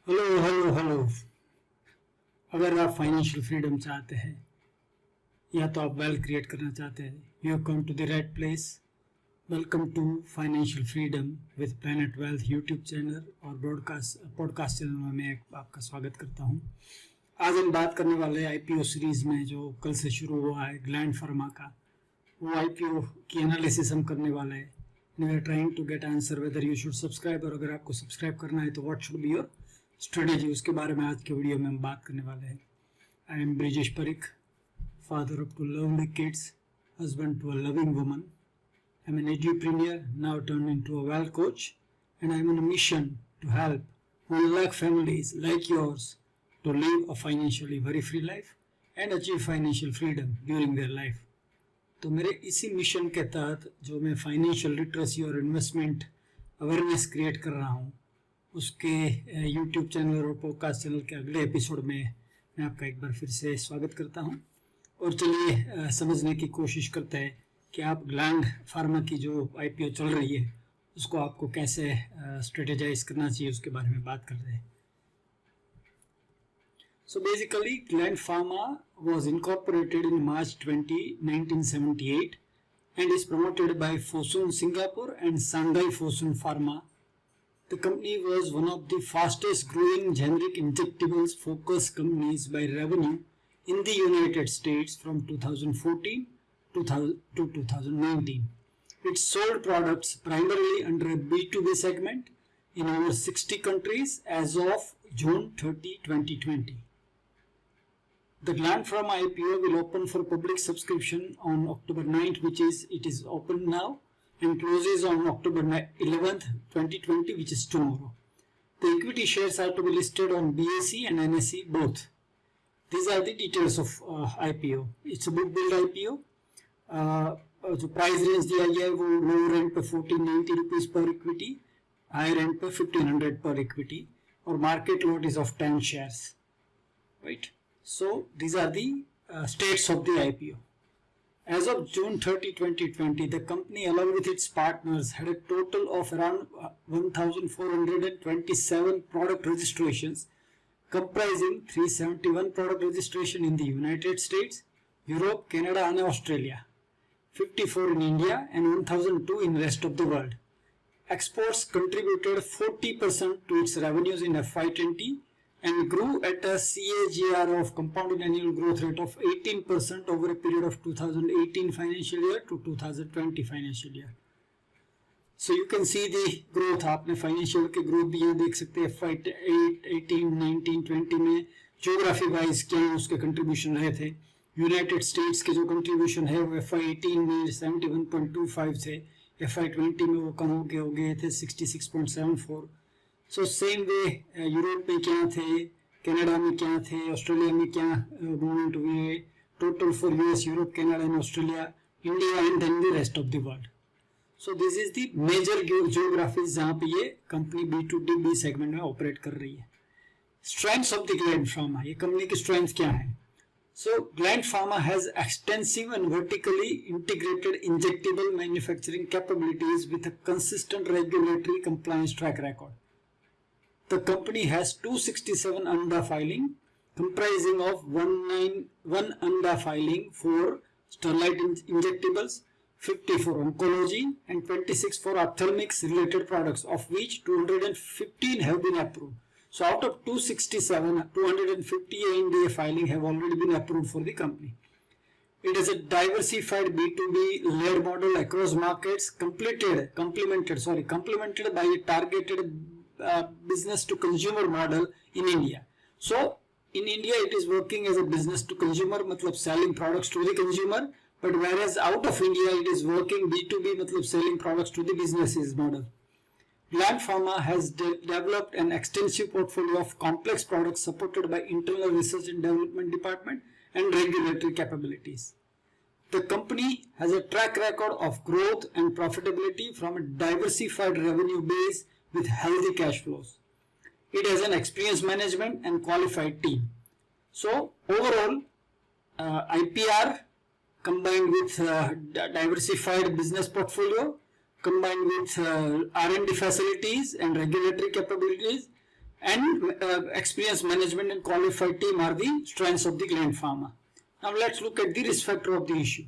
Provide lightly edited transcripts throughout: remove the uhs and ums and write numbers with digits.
Hello hello hello. अगर आप financial freedom चाहते हैं या तो आप वेल्थ क्रिएट करना चाहते हैं, you have come to the right place. Welcome to financial freedom with planet wealth YouTube channel और पॉडकास्ट चैनल में मैं आपका स्वागत करता हूं। आज हम बात करने वाले आईपीओ सीरीज में जो कल से शुरू हुआ है ग्लैंड फार्मा का, वो आईपीओ की एनालिसिस हम करने वाले हैं। We are trying to get answer whether you should subscribe, और अगर आपको सब्सक्राइब करना है तो what should be your strategy, उसके बारे में आज के वीडियो में हम बात करने वाले हैं। I am Brijesh Parikh, father of two lovely kids, husband to a loving woman. I'm an edupreneur, now turned into a wealth coach, and I'm on a mission to help 1 lakh families like yours to live a financially very free life and achieve financial freedom during their life. तो मेरे इसी mission के तहत जो मैं financial literacy और investment awareness create कर रहा हूँ, उसके यूट्यूब चैनल और पॉडकास्ट चैनल के अगले एपिसोड में मैं आपका एक बार फिर से स्वागत करता हूँ। और चलिए समझने की कोशिश करते हैं कि आप ग्लैंड फार्मा की जो आईपीओ चल रही है उसको आपको कैसे स्ट्रेटेजाइज करना चाहिए, उसके बारे में बात कर रहे हैं। So basically, Gland Pharma was incorporated in March 20, 1978 and is promoted by Fosun Singapore and Shanghai Fosun Pharma. The company was one of the fastest growing generic injectables focused companies by revenue in the United States from 2014 to 2019. It sold products primarily under a B2B segment in over 60 countries as of June 30, 2020. The Gland Pharma IPO will open for public subscription on October 9th, it is open now, and closes on October 11th, 2020, which is tomorrow. The equity shares are to be listed on BSE and NSE both. These are the details of IPO. It's a book build IPO. जो price range दिया गया है वो lower and पे 1490 rupees per equity, higher and पे 1500 पर equity, और market lot is of 10 shares. Right? So these are the states of the IPO. As of June 30, 2020, the company along with its partners had a total of around 1,427 product registrations, comprising 371 product registration in the United States, Europe, Canada and Australia, 54 in India and 1,002 in rest of the world. Exports contributed 40% to its revenues in FY20 and grew at a CAGR of compounded annual growth rate of 18% over a period of 2018 financial year to 2020 financial year. So you can see the growth. आपने financial के growth भी यहाँ देख सकते हैं। FY8, 18, 19, 20 में geography wise क्या उसके कंट्रीब्यूशन रहे थे। यूनाइटेड स्टेट्स के जो कंट्रीब्यूशन है वो FY18 में 71.25 थे, FY20 में वो कम हो गए थे 66.74। सो सेम वे यूरोप में क्या थे, कनाडा में क्या थे, ऑस्ट्रेलिया में क्या मूवमेंट हुए, total for US, Europe, Canada and Australia, India and then the rest of the world. So this is the major geographies जहाँ पे ये कंपनी B2B सेगमेंट में ऑपरेट कर रही है। Strengths of the gland pharma, ये company की strength क्या है? So Gland Pharma has extensive and vertically integrated injectable manufacturing capabilities with a consistent regulatory compliance track record. The company has 267 ANDA filing, comprising of 191 ANDA filing for steroid injectables, 50 for oncology, and 26 for ophthalmics related products, of which 215 have been approved. So out of 267, 250 ANDA filing have already been approved for the company. It is a diversified B2B layered model across markets, complemented by a targeted business to consumer model in India. So in India it is working as a business to consumer, matlab selling products to the consumer, but whereas out of India it is working B2B, matlab selling products to the businesses model. Gland Pharma has developed an extensive portfolio of complex products supported by internal research and development department and regulatory capabilities. The company has a track record of growth and profitability from a diversified revenue base with healthy cash flows. It has an experienced management and qualified team. So overall, IPR combined with diversified business portfolio, combined with R&D facilities and regulatory capabilities, and experienced management and qualified team are the strengths of the Gland Pharma. Now let's look at the risk factor of the issue.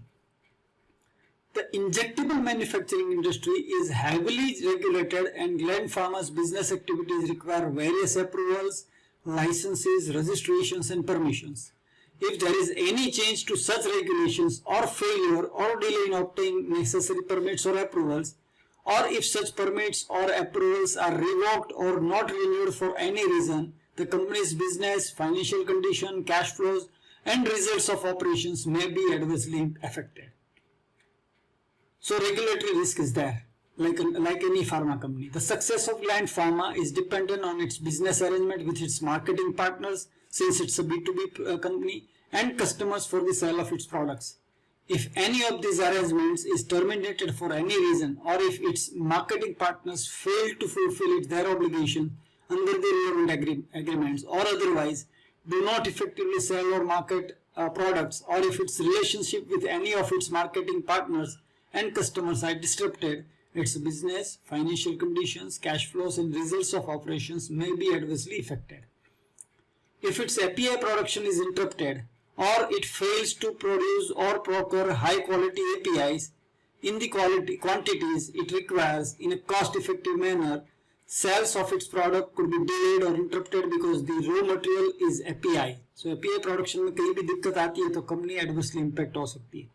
The injectable manufacturing industry is heavily regulated, and Gland Pharma's business activities require various approvals, licenses, registrations and permissions. If there is any change to such regulations or failure or delay in obtaining necessary permits or approvals, or if such permits or approvals are revoked or not renewed for any reason, the company's business, financial condition, cash flows and results of operations may be adversely affected. So regulatory risk is there, like any pharma company. The success of Gland Pharma is dependent on its business arrangement with its marketing partners, since it's a B2B company, and customers for the sale of its products. If any of these arrangements is terminated for any reason, or if its marketing partners fail to fulfill their obligation under the relevant agreements, or otherwise do not effectively sell or market products, or if its relationship with any of its marketing partners and customers are disrupted, its business, financial conditions, cash flows and results of operations may be adversely affected. If its API production is interrupted, or it fails to produce or procure high quality APIs in the quantities it requires in a cost effective manner, sales of its product could be delayed or interrupted because the raw material is API. So API production में कहीं भी दिक्कत आती है तो company adversely impact हो सकती है.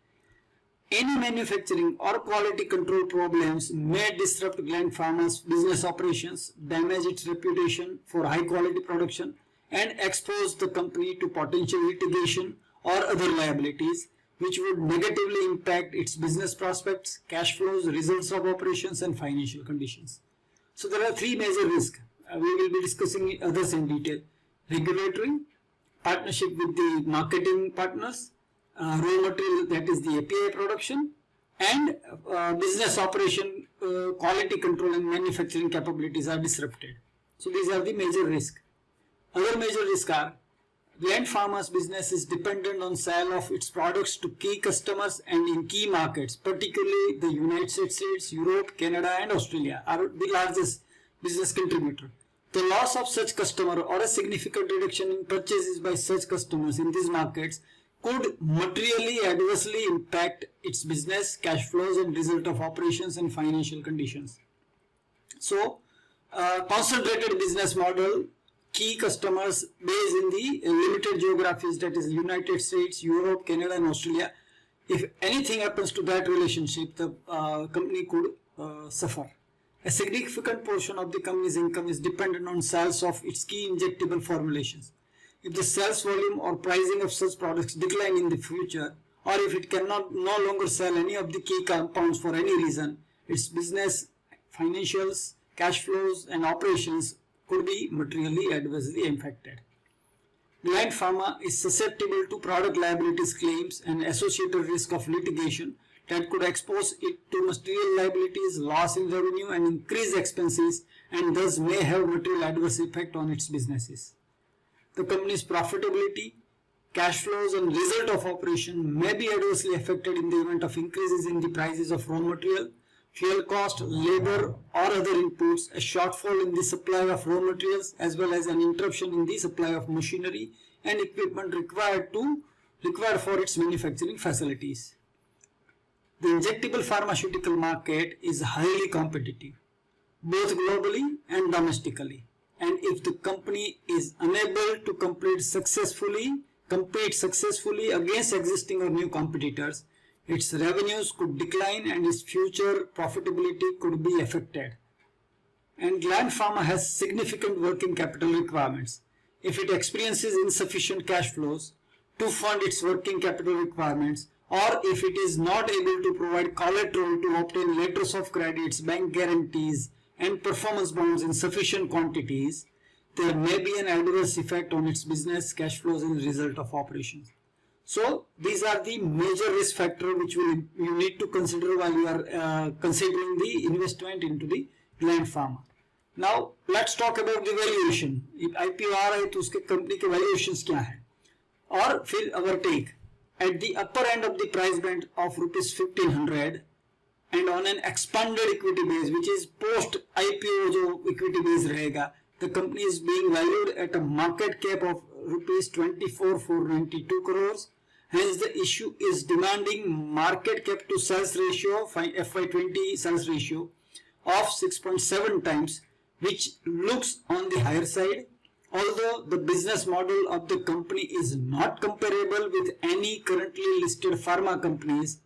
Any manufacturing or quality control problems may disrupt Gland Pharma's business operations, damage its reputation for high quality production, and expose the company to potential litigation or other liabilities, which would negatively impact its business prospects, cash flows, results of operations, and financial conditions. So there are three major risks. We will be discussing others in detail. Regulatory, partnership with the marketing partners, raw material, that is the API production, and business operation, quality control and manufacturing capabilities are disrupted. So these are the major risks. Other major risks are Gland Pharma's business is dependent on sale of its products to key customers and in key markets, particularly the United States, Europe, Canada and Australia are the largest business contributor. The loss of such customer or a significant reduction in purchases by such customers in these markets could materially adversely impact its business, cash flows and result of operations and financial conditions. So, concentrated business model, key customers based in the limited geographies, that is United States, Europe, Canada and Australia. If anything happens to that relationship, the company could suffer. A significant portion of the company's income is dependent on sales of its key injectable formulations. If the sales volume or pricing of such products decline in the future, or if it cannot no longer sell any of the key compounds for any reason, its business, financials, cash flows and operations could be materially adversely impacted. Gland Pharma is susceptible to product liabilities claims and associated risk of litigation that could expose it to material liabilities, loss in revenue and increased expenses, and thus may have material adverse effect on its businesses. The company's profitability, cash flows and result of operation may be adversely affected in the event of increases in the prices of raw material, fuel cost, labor or other inputs, a shortfall in the supply of raw materials, as well as an interruption in the supply of machinery and equipment required for its manufacturing facilities. The injectable pharmaceutical market is highly competitive, both globally and domestically, and if the company is unable to compete successfully against existing or new competitors, its revenues could decline and its future profitability could be affected. And Gland Pharma has significant working capital requirements. If it experiences insufficient cash flows to fund its working capital requirements, or if it is not able to provide collateral to obtain letters of credits, bank guarantees and performance bonds in sufficient quantities, there may be an adverse effect on its business, cash flows and result of operations. So these are the major risk factors which you need to consider while you are considering the investment into the Gland Pharma. Now let's talk about the valuation. If IPO आ रहा है तो उसके company के valuations क्या है, और फिर our take. At the upper end of the price band of rupees 1500 and on an expanded equity base, which is post IPO जो equity base रहेगा, The company is being valued at a market cap of rupees 24,492 crores. Hence, the issue is demanding market cap to sales ratio, FY20 sales ratio of 6.7 times, which looks on the higher side. Although the business model of the company is not comparable with any currently listed pharma companies,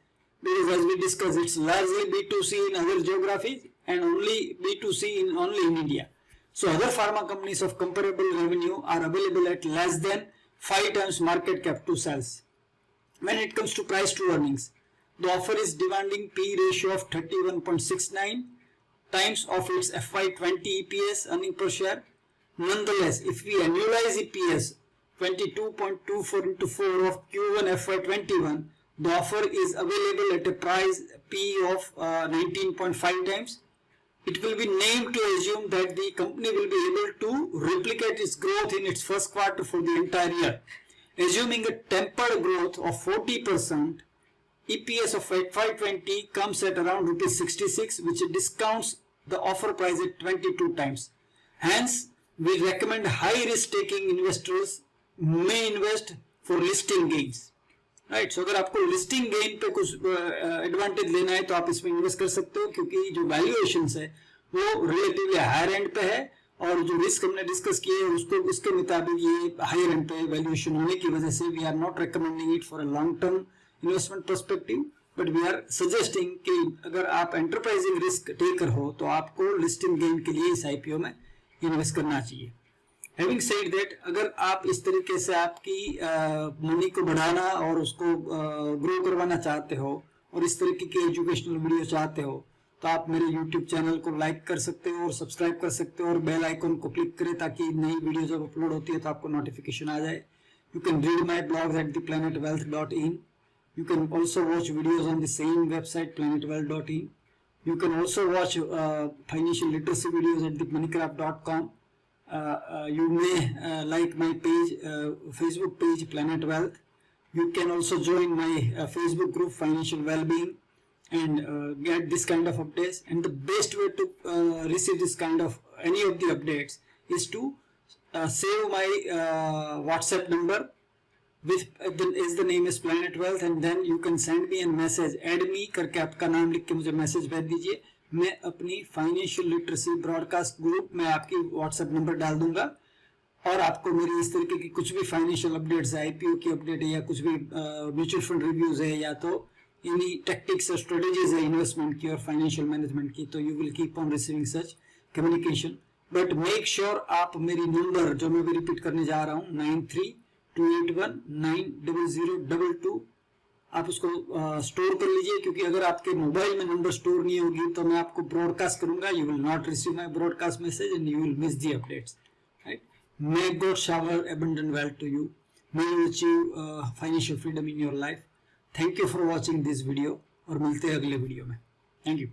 because as we discussed, it's largely B2C in other geographies and only B2C only in India. So other pharma companies of comparable revenue are available at less than 5 times market cap to sales. When it comes to price to earnings, the offer is demanding P ratio of 31.69 times of its FY20 EPS earning per share. Nonetheless, if we annualize EPS 22.24 into 4 of Q1 FY21, the offer is available at a price P of 19.5 times. It will be named to assume that the company will be able to replicate its growth in its first quarter for the entire year. Assuming a tempered growth of 40%, EPS of FY20 comes at around rupees 66, which discounts the offer price at 22 times. Hence, we recommend high risk taking investors may invest for listing gains. Right so अगर आपको listing gain पे कुछ advantage लेना है तो आप इसमें invest कर सकते हो, क्योंकि जो वैल्यूएशंस है वो रिलेटिवली हायर एंड पे है और जो रिस्क हमने डिस्कस किए हैं उसको उसके मुताबिक ये हायर एंड पे वैल्यूएशन होने की वजह से we are not recommending it for a long term investment perspective, but we are suggesting कि अगर आप एंटरप्राइजिंग रिस्क टेकर हो तो आपको लिस्टिंग गेन के लिए इस आईपीओ में इन्वेस्ट करना चाहिए. Having said that, अगर आप इस तरीके से आपकी मनी को बढ़ाना और उसको ग्रो करवाना चाहते हो और इस तरीके की एजुकेशनल वीडियो चाहते हो तो आप मेरे YouTube चैनल को लाइक कर सकते हो और सब्सक्राइब कर सकते हो और बेल आइकन को क्लिक करें ताकि नई वीडियो जब अपलोड होती है तो आपको नोटिफिकेशन आ जाए. You can read my blogs at theplanetwealth.in. You can also watch videos on the same website planetwealth.in. You can also watch financial literacy videos at themoneycraft.com. You may like my page, Facebook page Planet Wealth. You can also join my Facebook group Financial Wellbeing and get this kind of updates. And the best way to receive this kind of any of the updates is to save my WhatsApp number with the name is Planet Wealth, and then you can send me a message. Add me करके आपका नाम लिख के मुझे message भेज दीजिए. मैं अपनी फाइनेंशियल लिटरेसी ब्रॉडकास्ट ग्रुप में आपकी व्हाट्सएप नंबर डाल दूंगा और आपको मेरी इस तरीके की कुछ भी फाइनेंशियल अपडेट्स है, आईपीओ की अपडेट है या कुछ भी म्यूचुअल फंड रिव्यूज है या तो इन्हीं टेक्टिक्स और स्ट्रेटेजीज है इन्वेस्टमेंट की और फाइनेंशियल मैनेजमेंट की, तो you will keep on receiving such communication. But make sure आप मेरी नंबर जो मैं भी रिपीट करने जा रहा हूँ 9328190022 आप उसको स्टोर कर लीजिए, क्योंकि अगर आपके मोबाइल में नंबर स्टोर नहीं होगी तो मैं आपको ब्रॉडकास्ट करूंगा. You will not receive my broadcast message and you will miss the updates. Right. May God shower abundant wealth to you. May you achieve financial freedom in your life. Thank you for watching this video और मिलते हैं अगले video में. Thank you.